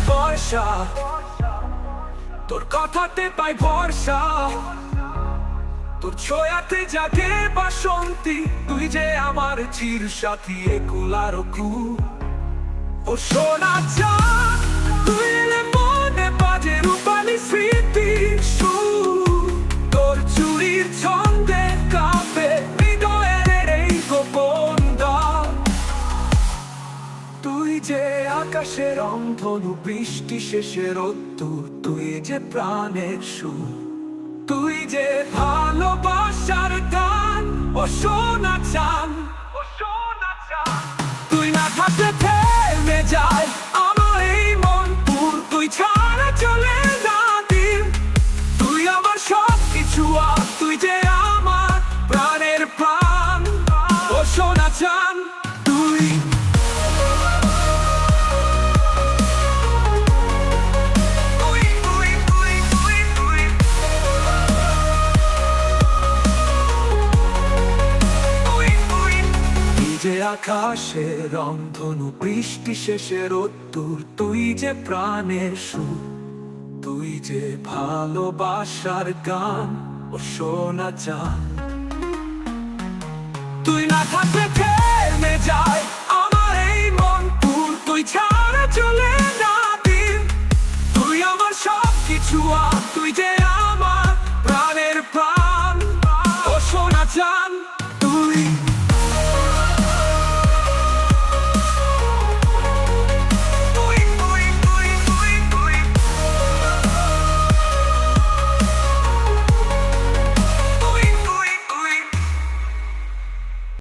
বর্ষা, তোর কথাতে পাই ভরসা, তোর ছোঁয়াতে জাগে বাসন্তী। তুই যে আমার চির সাথী, একুল আর কুল। ও সোনা চাঁদ, তুই এলে মনে বাজে রূপালি স্মৃতির সুর। তোর চুরির ছন্দে কাঁপে হৃদয়ের এই গোপন দ্বার। তুই যে আকাশের রংধনু, বৃষ্টি শেষে রোদ্দুর। তুই যে প্রাণের সুর, তুই যে ভালোবাসার গান। ও সোনা চাঁদ, ও সোনা চাঁদ, তুই না থাকলে থেমে যায় আমার এই মন পুর। তুই ছাড়া চলে না দিন, তুই আমার সব কিছু। আর তুই যে আমার প্রাণের প্রাণ। ও সোনা চাঁদ, তুই যে আকাশের রংধনু, বৃষ্টি শেষে রোদ্দুর। তুই যে প্রাণের সুর, তুই যে ভালোবাসার গান। ও সোনা চাঁদ, তুই না থাকলে থেমে যায় আমার এই মন পুর। তুই ছাড়া চলে না দিন, তুই আমার সব কিছু। আর তুই যে আমার প্রাণের প্রাণ। ও সোনা চাঁদ, তুই